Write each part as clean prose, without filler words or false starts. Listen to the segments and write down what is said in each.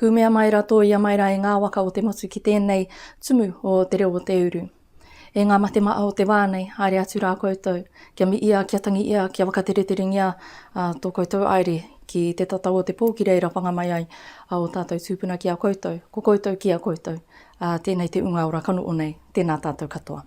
Ku mea mai rātou ia mai rā e ngā waka o te motu ki tēnei tumu o te reo o te uru. E ngā mate maa o te wānei, haere atu rā koutou. Kia mi ia, kia tangi ia, kia wakateretering ia, tō koutou aere ki te tatau o te pō ki reira panga mai ai o tātou tūpuna ki a koutou, ko koutou ki a koutou. Tēnei te unga ora kanu o nei, tēnā tātou katoa.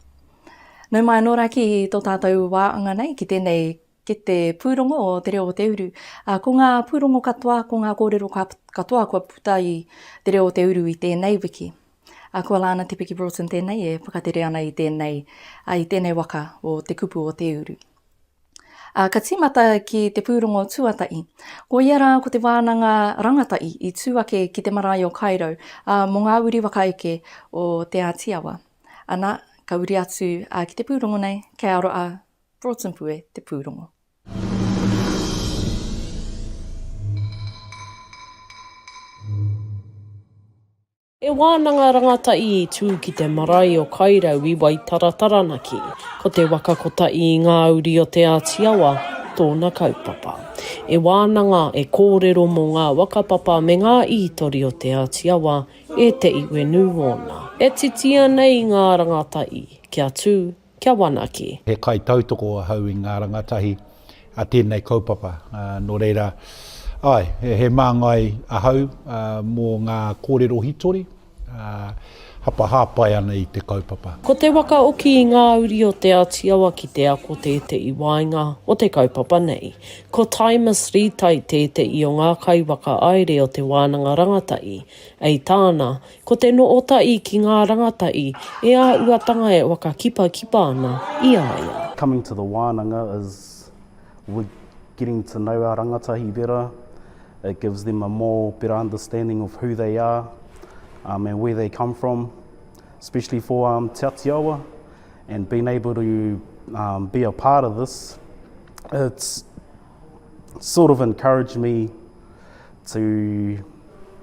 Nau mai anō rā ki tō tātou wāhanga nei ki tēnei ki te pūrongo o te reo o te uru. Ko ngā pūrongo katoa, ko ngā kōrero katoa kua puta i te reo o te uru i tēnei wiki. Ko Alana Broughton tēnei e whakatere ana i tēnei waka o Te Kupu o Te Uru. Ka tīmata ki te pūrongo tuatai. Ko ia rā ko te wānanga rangatai i tūake ki te marae o kōrero mō ngā uri wakaeke o Te Āti Awa. Ana, ka uri atu ki te pūrongo nei, kei aroa Broughton pue te pūrongo. E wānanga rangatai i tū ki te marae o kōrero i wai tarataranaki, ko te wakakotai i ngā uri o Te Āti Awa, tōna kaupapa. E wānanga e kōrero mō ngā wakapapa me ngā itori o Te Āti Awa e te iwe nuona. E titia nei ngā rangatai, kia tū, kia wanaki. He kai tautoko hau i ngā rangatahi a tēnei kaupapa. Nō reira, he māngai ahau mō ngā kōrero hitori, hapa ana i te kaupapa. Ko te waka oki i ngā uri o Te Āti Awa ki te ako te i wainga o te kaupapa nei. Ko taimas rītai te i o ngā kaiwaka aere o te wānanga rangatai. Ei tāna, ko te nootai ki ngā rangatai e āhuatanga e waka kipa ana i aia. Coming to the wānanga is getting to know our rangatahi better. It gives them a more better understanding of who they are and where they come from, especially for Te Ati Awa, and being able to be a part of this. It's sort of encouraged me to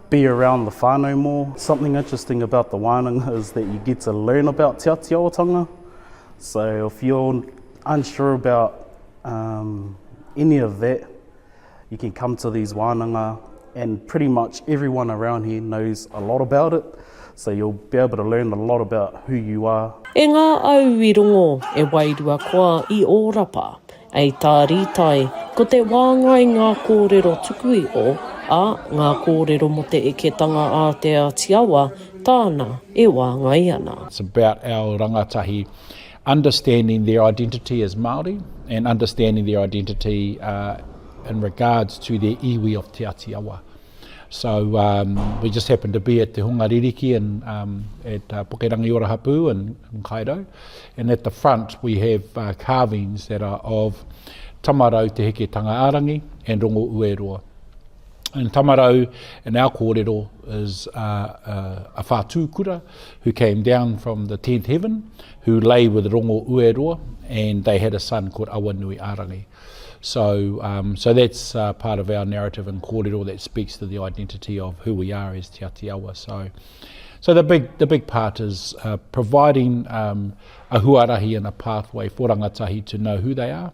be around the whānui more. Something interesting about the wānanga is that you get to learn about Te Ati Awatanga. So if you're unsure about any of that, you can come to these wānanga and pretty much everyone around here knows a lot about it. So you'll be able to learn a lot about who you are. E ngā au i rongo e wairua koa i ōrapa. Ei tā rītai, ko te wāngai ngā kōrero tuku i o, ngā kōrero mo te eketanga a Te Ati Awa, tāna e wāngai ana. It's about our rangatahi understanding their identity as Māori and understanding their identity in regards to their iwi of Te Ati Awa. So we just happened to be at Te Hungaririki at Pokerangi Orahapu in Kōrero, and at the front we have carvings that are of tamarau te heketanga ārangi and rongo ueroa. And tamarau in our kōrero is a whātū kura who came down from the 10th heaven, who lay with rongo ueroa, and they had a son called whānui ārangi. So that's part of our narrative in kōrero that speaks to the identity of who we are as Te Ati Awa. So the big part is providing a huarahi and a pathway for rangatahi to know who they are,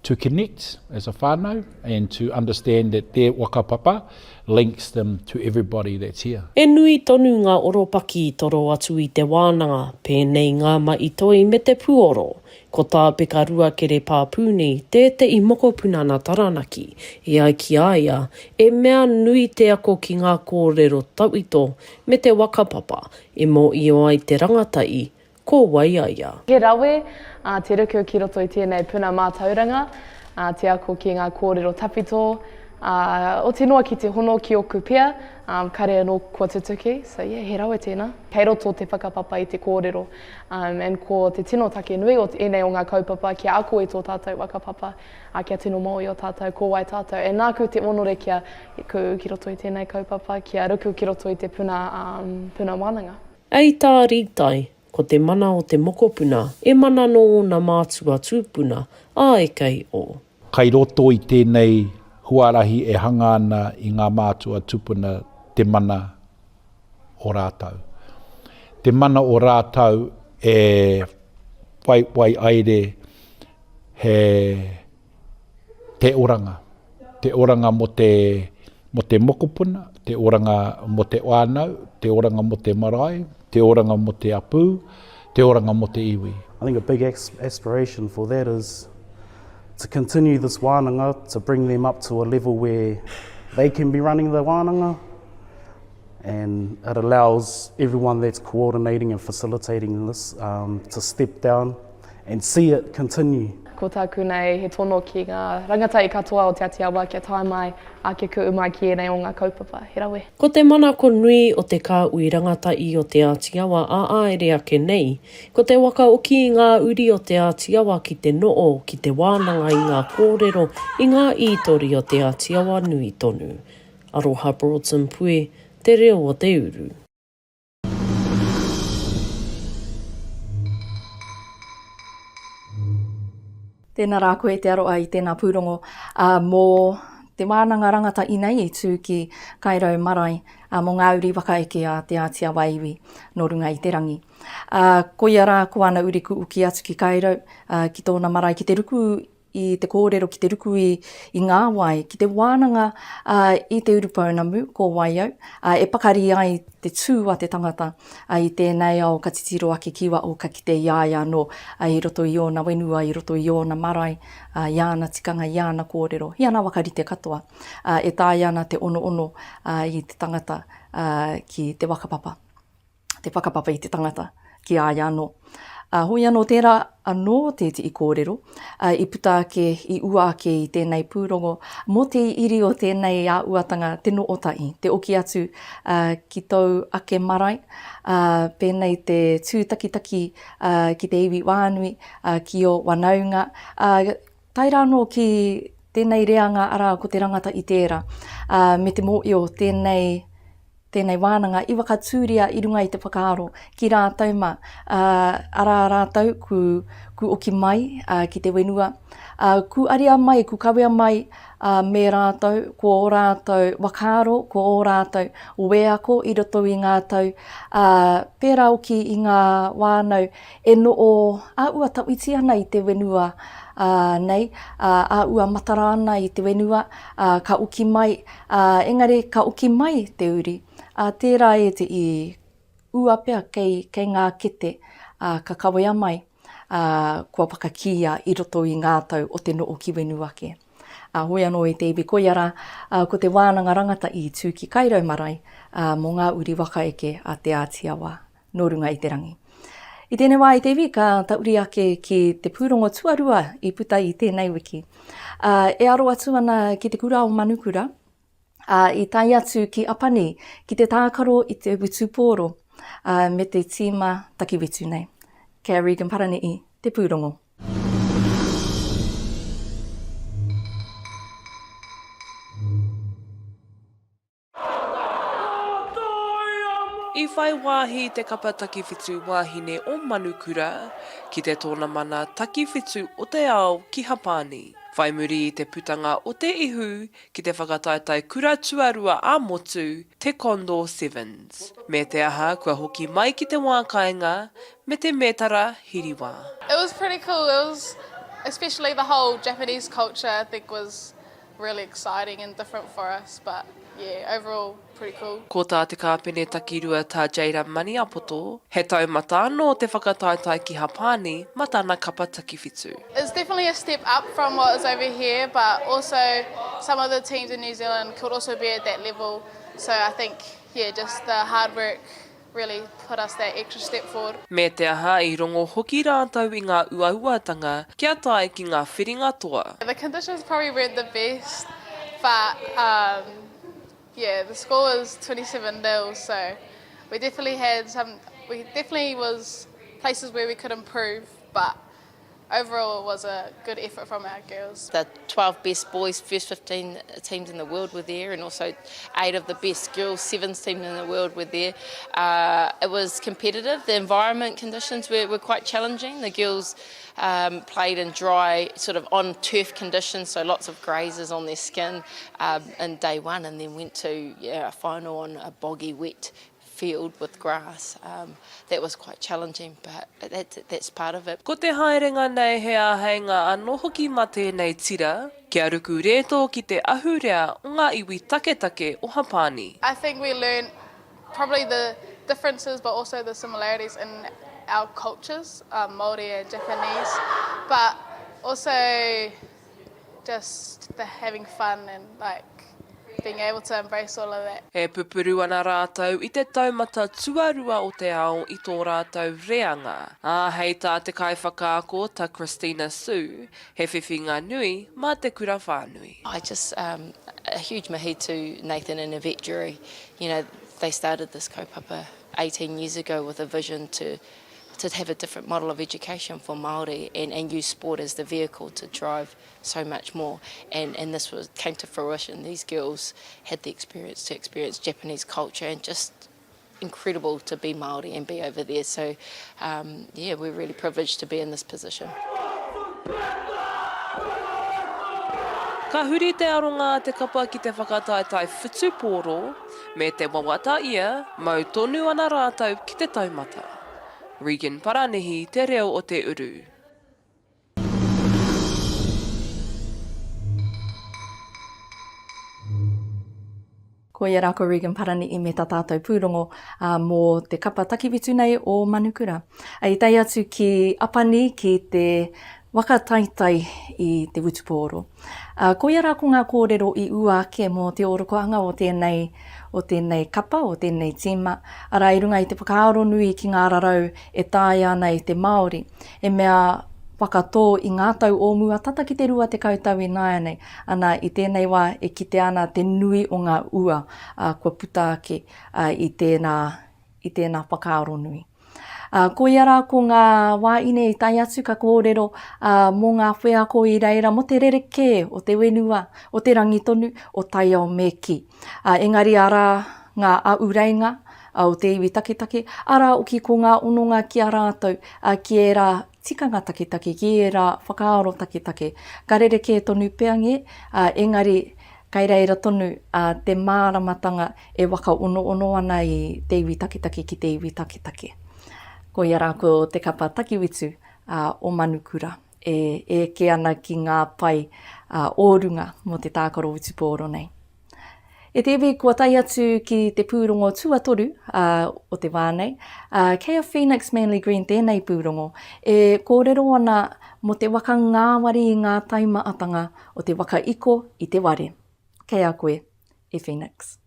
to connect as a whānau, and to understand that their wakapapa links them to everybody that's here. E nui tonu ngā oropaki i toro atu i te wānanga, pēnei ngā maitoi me te puoro. Ko tā peka rua kere pāpūni, te i mokopuna na taranaki, e ai ki aia, e mea nui te ako ki ngā kōrero tauito me te wakapapa, e mō i o ai te rangatai, ko waiaia. He rawe, te ruku ki roto i tēnei puna mātauranga, te ako ki ngā kōrero tapito, o te noa ki te hono ki oku pia, kare anō kua tutuki, so yeah, he rawe tēnā. Kei roto te whakapapa i te kōrero, and ko te tino take nui o enei o ngā kaupapa, kia ako i tō tātou wakapapa, kia tino mo i o tātou, ko wai tātou, e nāku te onore kia ki roto i tēnei kaupapa, kia ruku ki roto i te puna wānanga. Ei tā rītai, ko te mana o te mokopuna, e mana no na mātua tūpuna, e kei o. Kai roto i tēnei huarahi e hanga ana i ngā mātua tūpuna te mana o rātou. Te mana o rātou e wai aere he te oranga. Te oranga mo te mo te mokopuna, te oranga mo te wānau, te oranga mo te marae, te oranga mo te apu, te oranga mo te iwi. I think a big aspiration for that is to continue this wānanga, to bring them up to a level where they can be running the wānanga, and it allows everyone that's coordinating and facilitating this to step down and see it continue. Ko tāku nei, he tono ki ngā rangatahi katoa o Te Ati Awa kia tae mai a kia ku umai ki enei o ngā kaupapa. He rawe. Ko te manako nui o te kāui rangatahi o Te Ati Awa a aere ake nei, ko te wakaoki i ngā uri o Te Ati Awa ki te noo, ki te wānanga i ngā kōrero, i ngā ītori o Te Ati Awa nui tonu. Alana Broughton pui, te reo o Te Uru. Tēnā rā koe te aroa i tēnā pūrongo. Mō te wānanga rangata i nei i tū ki kairau marae mō ngā uri wakaeke a Te Āti Awa iwi no runga i te rangi. Koia rā ko ana uri ku uki atu ki kairau ki tōna marae ki te ruku i te kōrero, ki te ruku i ngā wai, ki te wānanga i te urupaunamu, ko waiau, e pakari ai te tū a te tangata i tēnei au ka titiro ake kiwa o ka ki te iaia no i roto i ōna wenua, i roto i ōna marae, iāna tikanga, iāna kōrero, iāna wakarite katoa, e tāi ana te ono i te tangata ki te wakapapa, te whakapapa i te tangata ki āia no. Hoi anō tērā anō te i kōrero, i puta ake, i ua ake i tēnei pūrongo, mo te iri o tēnei āhuatanga te no otai, te oki atu ki tau ake marae, pēnei te tūtakitaki ki te iwi whānui, ki o wānanga, taira anō ki tēnei reanga ara ko te rangata i tērā, me te mōio tēnei wānanga i wakatūria i runga i te whakaaro ki rātou ma. Ara rātou ku oki mai ki te wenua. Ku aria mai, ku kawea mai me rātou, ko o rātou wakaaro, ko o rātou weako i roto i ngā tau. Pērā oki i ngā wānau e no o āua tauiti ana i te wenua nei, āua matarana i te wenua, ka uki mai, engari ka uki mai te uri. Tērā e te i ua pea kei ngā kete ka kawea mai kua whakakia i roto i ngā tau o te noo ki wenua ke. Hoi anō e te iwi koiara ko te wānanga rangata i tū ki kairau marae mō ngā uri wakaeke a Te Āti Awa no runga i te rangi. I tēnei wā i te iwi ka tauri ake ki te pūrongo tuarua i puta i tēnei wiki. E aro atu ana ki te kura o manukura, i tai atu ki apani, ki te tākaro i te witupōro, me te tīma takiwitu nei. Kia Regan Paranei, te pūrongo. I whai wāhi te kapa takiwhitu wāhine o manukura ki te tōna mana takiwhitu o te ao ki Hapani. Whai muri i te putanga o te ihu ki te whakataitai kura tuarua a motu te Kondo Sevens. Me te aha kua hoki mai ki te wākainga me te mētara hiriwā. It was pretty cool. It was, especially the whole Japanese culture, I think was really exciting and different for us, but yeah, overall pretty cool. Ko tā te kāpene takirua tā Jaira Maniapoto, he taumata anō te whakataitai ki Hapani ma tāna kapa takiwhitu. It's definitely a step up from what is over here, but also some of the teams in New Zealand could also be at that level. So I think, yeah, just the hard work really put us that extra step forward. Me te aha I rongo hoki rātou I ngā āhuatanga kia tae ki ngā whiringa toa. The conditions probably weren't the best, but yeah, the score was 27-0, so we definitely was places where we could improve, but overall it was a good effort from our girls. The 12 best boys, first 15 teams in the world were there, and also 8 of the best girls, 7th team in the world were there. It was competitive. The environment conditions were quite challenging. The girls played in dry, sort of on turf conditions, so lots of grazes on their skin in day one, and then went to a final on a boggy, wet field with grass. That was quite challenging, but that's part of it. Ko te haerenga nei he āheinga anō hoki mā tēnei tira, kia ruku reto ki te ahurea o ngā iwi take o Hapani. I think we learned probably the differences but also the similarities in our cultures, Māori and Japanese, but also just the having fun and like being able to embrace all of that. E pupuru ana rātou i te taumata tuarua o te ao i tō rātou reanga. Hei tā te kaiwhakaako ta Christina Sue, he whiwhinga nui mā te kura whānui. I just, a huge mihi to Nathan and Yvette Jury. You know, they started this kaupapa 18 years ago with a vision to have a different model of education for Māori and use sport as the vehicle to drive so much more. And this came to fruition. These girls had the experience to experience Japanese culture and just incredible to be Māori and be over there. So, yeah, we're really privileged to be in this position. Ka huri te aronga te kapa ki te whakataetai whutupōro, me te wawata ia, mau tonu ana rātou ki te taumata. Regan Paranihi, te reo o Te Uru. Ko ia rā ko Regan Paranihi me tā tātou pūrongo mō te kapa takiwitu nei o Manukura. I tai atu ki Apani ki te wakataitai i te Wutupōro. Ko ia rā ko ngā kōrero i uake mō te orokoanga o tēnei kapa, o tēnei tīma. Ara i runga i te whakaaro nui ki ngā rarau e tāi ana i te Māori. E mea whakatō i ngā tau o mua tata ki te rua te kautau i nāianei. Ana i tēnei wā e kite ana te nui o ngā ua kua puta ake i tēnā whakaaro nui. Ko ia rā ko ngā wāine i tai atu ka kōrero mō ngā wheako i reira mo te rereke o te wenua, o te rangitonu, o tai ao meki. Engari ara ngā aureinga o te iwi taketake, ara o ki ko ngā ononga ki a rātou, ki e rā tikanga taketake, ki e rā whakaaro taketake. Ka rereke tonu peange, engari kai reira tonu te māramatanga e waka ono ana i te iwi taketake ki te iwi taketake. Ko ia rā ko te kapa takiwitu o Manukura e ke ana ki ngā pai ōrunga mo te tākaro Wutupōro nei. E te iwi kua tai atu ki te pūrongo tuatoru o te wānei, kei a Phoenix Manly Green tēnei pūrongo, e kōrero ana mo te waka ngāwari i ngā taimaatanga o te waka iko i te ware. Kei a koe, e Phoenix.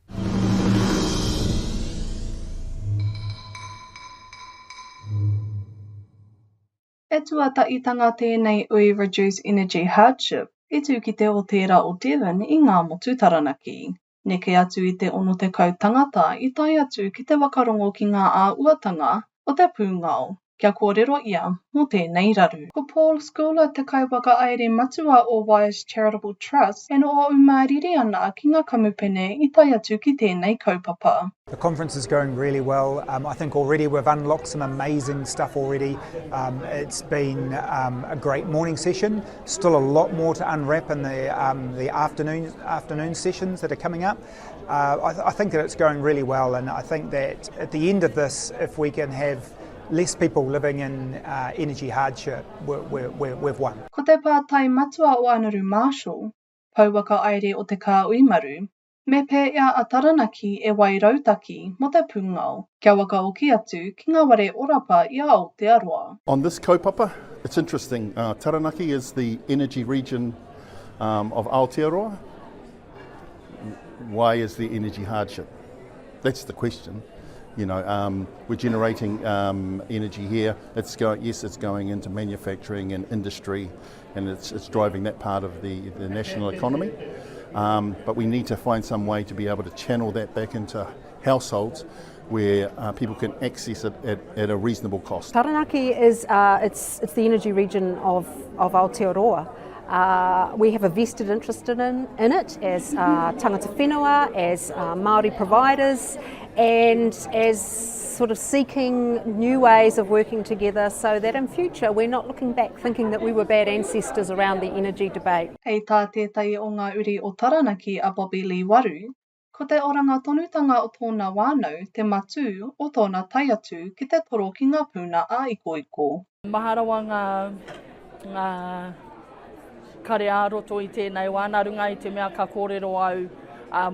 E tuataitanga tēnei ui reduce energy hardship, e tū ki te o tērā o Devon i ngā motu taranaki. Neke atu i te ono te kau tangata i tai atu ki te wakarongo ki ngā āhuatanga o te pūngao. Kia kōrero ia mō tēnei raru. Ko Paul Schooler te kaiwaka aere matua o Wise Charitable Trust and o umariri ana ki ngā kamupene i tai atu ki tēnei kaupapa. The conference is going really well. I think already we've unlocked some amazing stuff already. It's been a great morning session. Still a lot more to unwrap in the afternoon sessions that are coming up. I think that it's going really well, and I think that at the end of this, if we can have less people living in energy hardship, we've won. Ko te pātai matua o Anaru Marshall, pauwaka aere o te kā uimaru, me pē ia a taranaki e wairautaki mo te pūngao, kia waka oki atu ki ngā ware orapa i Aotearoa. On this kaupapa, it's interesting. Taranaki is the energy region of Aotearoa. Why is there energy hardship? That's the question. You know, we're generating energy here. It's going into manufacturing and industry, and it's driving that part of the national economy. But we need to find some way to be able to channel that back into households where people can access it at a reasonable cost. Taranaki is it's the energy region of Aotearoa. We have a vested interest in it as tangata whenua, as Māori providers, and as sort of seeking new ways of working together so that in future we're not looking back thinking that we were bad ancestors around the energy debate. Hei tā tētai o ngā uri o Taranaki a Bobby Lee Waru, Ko te oranga tonutanga o tōna wānau, te matū o tōna taiatu ki te toro ki ngā puna ā-iko-iko. Maharawa ngā kare ā-roto i tēnei wānarunga i te mea ka kōrero au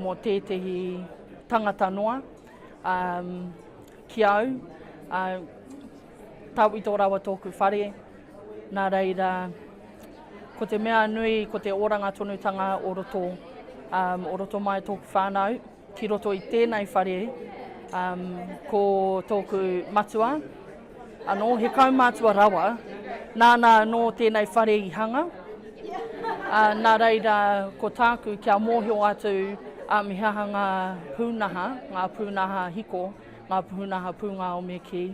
mō tētehi tangata noa ki au. Tau i tō rawa tōku whare, nā reira, ko te mea nui, ko te oranga tonutanga o roto mai tōku whānau, ki roto i tēnei whare, ko tōku matua, anō, he kaumātua rawa, nāna no tēnei whare i hanga. Nā reira, ko tāku kia mōhio atu me hanga pūnaha, ngā pūnaha hiko, ngā pūnaha pūngā o me ki,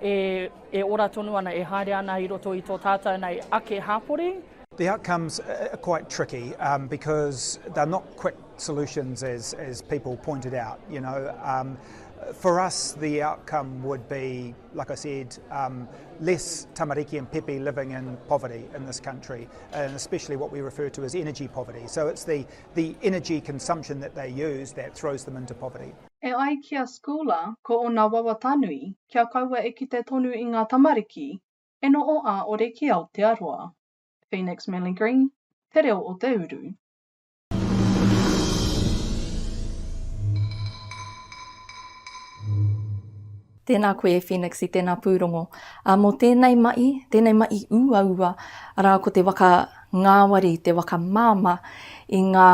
e ora tonu ana, e haere ana i roto i tō tātou nei ake hāpore. The outcomes are quite tricky because they're not quick solutions as people pointed out. You know, for us the outcome would be, like I said, less tamariki and pepe living in poverty in this country, and especially what we refer to as energy poverty. So it's the energy consumption that they use that throws them into poverty. E ai kia skoola ko o ngā wawa tānui, kia kaua e ki te tonu i ngā tamariki, e no o a ore ki Aotearoa. Phoenix Manly Green, Te Reo o Te Uru. Tēnā koe Phoenix i tēnā pūrongo. Mō tēnei mai ua, arā ko te waka ngāwari, te waka māma i ngā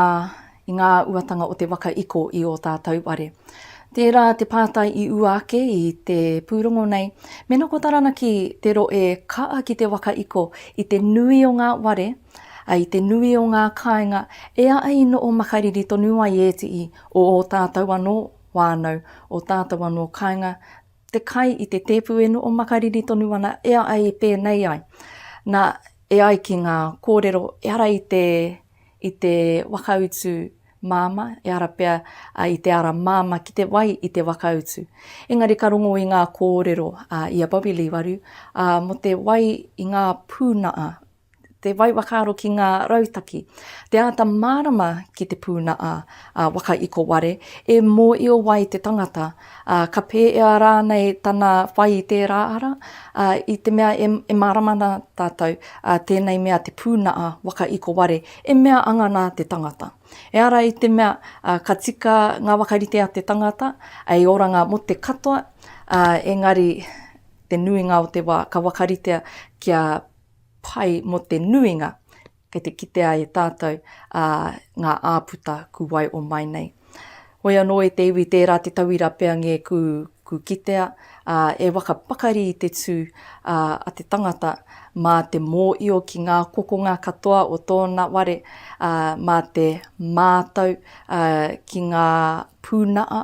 uatanga o te waka iko i o tātou ware. Tērā te pātai i ua ake i te pūrongo nei, mena ko taranaki te roe kaa ki te waka iko i te nui o ngā ware, i te nui o ngā kāinga, e ai no o makariri tonu ai e ti i o tātou anō wānau, o tātou anō kāinga, te kai i te tēpu e no o makariri tonu ana, e ai pēnei ai. Nā, e ai ki ngā kōrero, e ara i te wakautu māma, e ara pia i te ara māma ki te wai i te wakautu. Engari ka rongo i ngā kōrero i a Bobili waru, mo te wai i ngā pūnaa, te wai wakaro ki ngā rautaki, te ata mārama ki te pūnaa waka iko ware, e mō i o wai te tangata, ka pē e a rānei tana wai i te rāara, i te mea e māramana tātou, tēnei mea te pūnaa waka iko ware, e mea angana te tangata. E ara i te mea, ka tika ngā wakarite a te tangata, e oranga mo te katoa, engari te nuinga o te wā, ka wakaritea kia pai mo te nuinga, kei te kitea e tātou ngā āputa ku wai o mai nei. Hoi anō e te iwi tērā te tauira pea nge ku kitea, e waka pakari i te tū a te tangata mā te mōio ki ngā kokonga katoa o tōna ware, mā te mātau ki ngā pūnaa,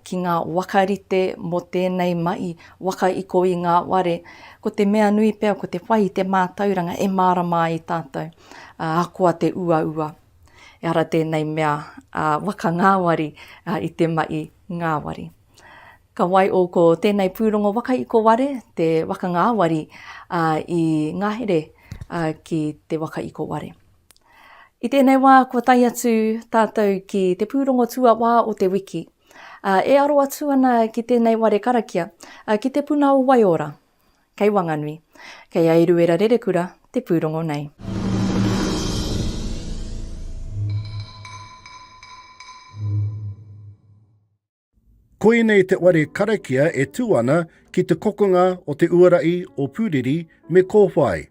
ki ngā wakarite mo tēnei mai, waka iko i ngā ware, ko te mea nui pea, ko te whai te mātauranga e mārama i tātou, akoa te ua. E ara tēnei mea waka ngāwari i te mai ngāwari. Ka wai o ko tēnei pūrongo waka iko ware, te waka ngāwari i ngahere ki te waka iko ware. I tēnei wā, kua tai atu tātou ki te pūrongo tua wā o te wiki. E aro atu ana ki tēnei ware karakia, ki te puna o Waiora. Kei Wānganui, kei Airuera Rerekura, te pūrongo nei. Koenei te ware karakia e tū ana ki te kokonga o te uarai o pūriri me kōwhai.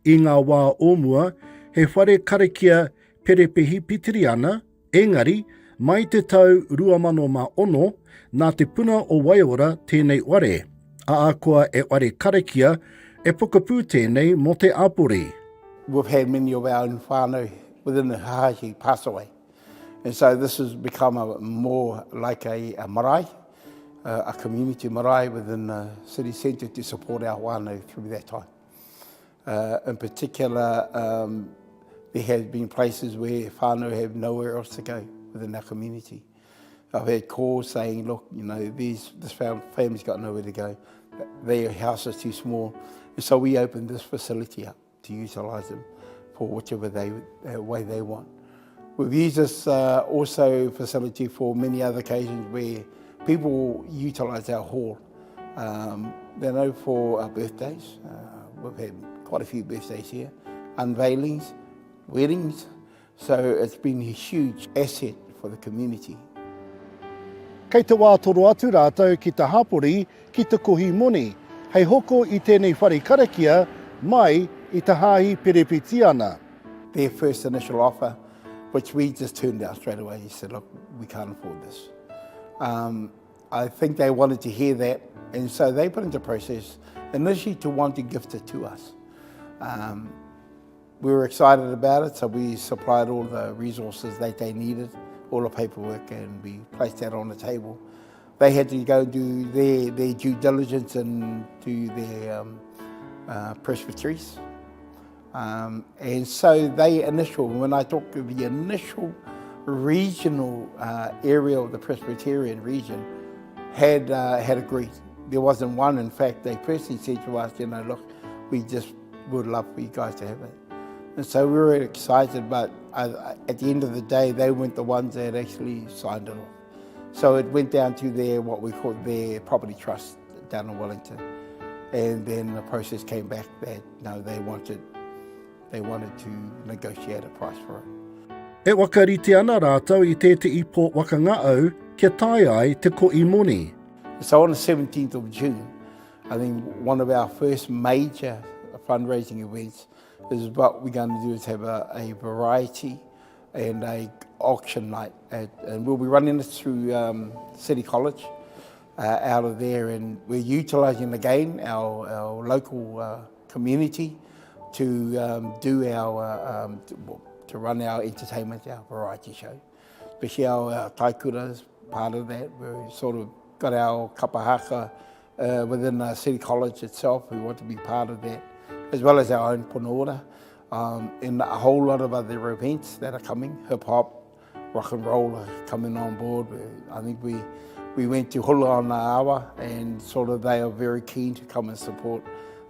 I ngā wā ōmua, he whare karakia perepehi pitiri ana, engari, mai te tau 2001, nā te puna o Waiora tēnei ware. Akoa e ware karakia e pukapū tēnei mo te āpori. We've had many of our own whānui within the Hāhi pass away. And so this has become more like a marae, a community marae within the city centre to support our whānui through that time. In particular, there have been places where whānui have nowhere else to go within our community. I've had calls saying, look, you know, this family's got nowhere to go. Their house is too small. And so we opened this facility up to utilise them for whichever way they want. We've used this also facility for many other occasions where people utilise our hall. For our birthdays. We've had quite a few birthdays here, unveilings, weddings. So it's been a huge asset for the community. Kei te wā toro atu rātou ki te hapori ki te kohi moni, hei hoko i tēnei whare karakia mai i te hāhi perepeti ana. Their first initial offer, which we just turned down straight away, he said, look, we can't afford this. I think they wanted to hear that, and so they put into process initially to want to gift it to us. We were excited about it, so we supplied all the resources that they needed, all the paperwork, and we placed that on the table. They had to go do their due diligence and do their presbyteries. And so when I talk of the initial regional area of the Presbyterian region, had agreed. There wasn't one. In fact, they personally said to us, look, we just would love for you guys to have it. And so we were excited, but at the end of the day, they weren't the ones that actually signed it off. So it went down to what we call their property trust down in Wellington. And then the process came back that, no, they wanted to negotiate a price for it. E wakarite ana rātou I tētei pō wakanga'au kia tai ai te ko'i moni. So on the 17th of June, I think one of our first major fundraising events is what we're going to do is have a variety and a auction night. And we'll be running this through City College out of there, and we're utilising again our local community to do our to run our entertainment, our variety show. Especially our taikuras, part of that. We've sort of got our kapahaka within City College itself. We want to be part of that, as well as our own ponoura, and a whole lot of other events that are coming. Hip hop, rock and roll are coming on board. I think we went to Alana Awa, and sort of they are very keen to come and support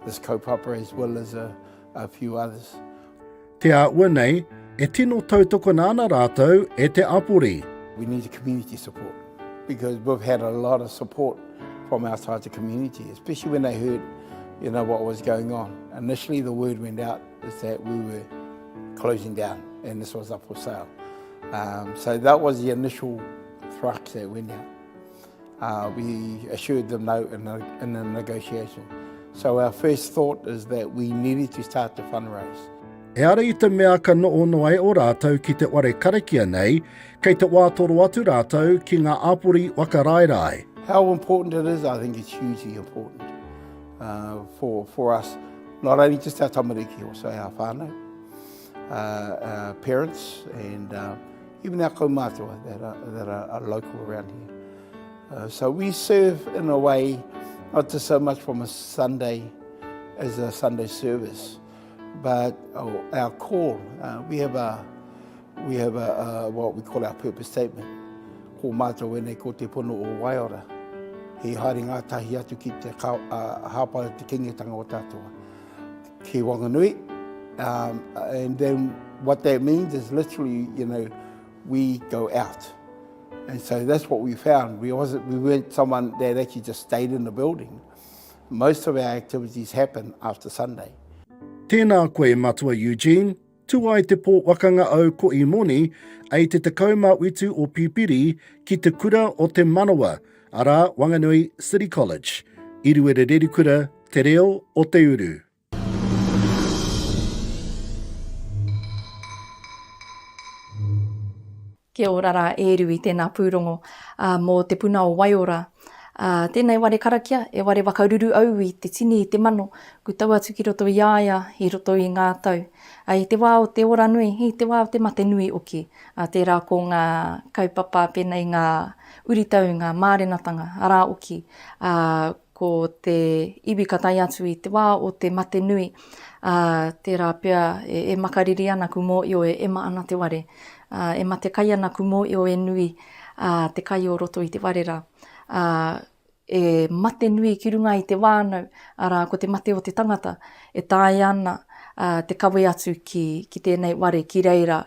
this kaupapa as well as a few others. Te Ā'ua nei, e tino tautoko nāna rātou e te apuri. We need community support because we've had a lot of support from outside the community, especially when they heard, what was going on. Initially, the word went out is that we were closing down and this was up for sale. So that was the initial thrust that went out. We assured them no in the negotiation. So our first thought is that we needed to start to fundraise. E ara I te mea ka noono ai o rātou ki te ware karakia nei, kei te wātoro atu rātou ki ngā apuri wakarairai. How important it is, I think it's hugely important for us, not only just our tamariki, also our whānau, our parents, and even our kaumātua that are local around here. So we serve in a way, not just so much from a Sunday as a Sunday service, but our call. We have what we call our purpose statement. Ko mātou wene ko te pono o waiora. He haere ngātahi atu ki te hapa te kingetanga o tātua. Ki wānganui. And then what that means is literally, we go out. And so that's what we found. We weren't someone that actually just stayed in the building. Most of our activities happen after Sunday. Tēnā koe matua Eugene, tuai te pō wakanga au ko I moni, ai te tekauma witu o pipiri ki te kura o te manawa, ara Wanganui City College. Iruere reri kura, te reo o Te Uru. Kia ora rā e rui tēnā pūrongo mō te puna o Waiora. Tēnei ware karakia, e ware wakaruru au I te tini I te mano, ku tau atu ki roto I āia, I roto I ngā tau. I te wā o te ora nui, I te wā o te mate nui oki. Tērā ko ngā kaupapa pēnei ngā uritau, ngā mārenatanga, arā oki. Ko te iwi ka tai atu I te wā o te mate nui. Tērā pia e makariri ana ku mō io e ema ana te ware. E mate kai ana ku mō io e nui te kai o roto I te ware rā. E mate nui ki runga I te wānau, ara ko te mate o te tangata, e tāi ana te kawe atu ki tēnei ware ki reira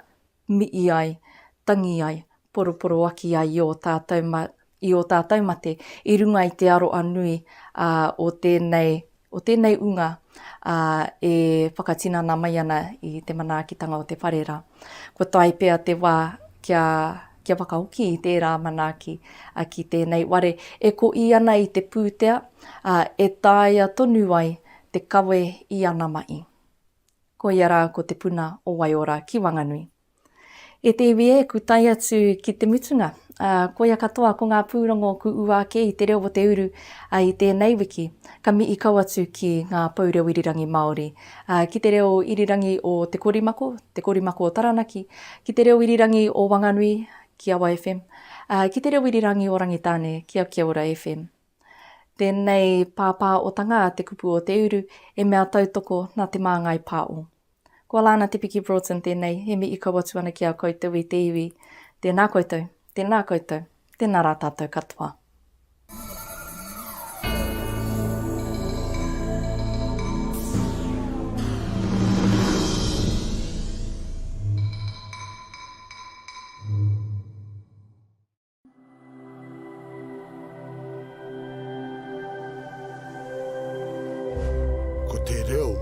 mii ai tangi ai, poroporo aki ai i o tātou mate, i runga i te aro anui o tēnei unga e whakatinana mai ana i te manaakitanga o te wharera. Ko tai pēr te wā kia whakahoki i tērā manaaki ki tēnei ware. E ko i ana i te pūtea, e tāia tonu ai te kawe i ana mai. Ko ia rā ko te puna o Waiora ki Wānganui. E te iwi e ku tai atu ki te mutunga. Ko ia katoa ko ngā pūrongo ku uake i te reo o Te Uru i tēnei wiki. Ka mihi kau atu ki ngā paureo irirangi Māori. Ki te reo irirangi o te korimako o Taranaki. Ki te reo irirangi o Wānganui ki Awa FM. Ki te reo irirangi o Rangitāne ki Aotearoa FM. Tēnei pāpaotanga Te Kupu o Te Uru e mea tautoko nā te māngai pāo. Ko Alana Broughton tēnei, he mihi kau atu ana ki a koutou i te iwi. Tēnā koutou, tēnā rā tātou katoa. Ko te reo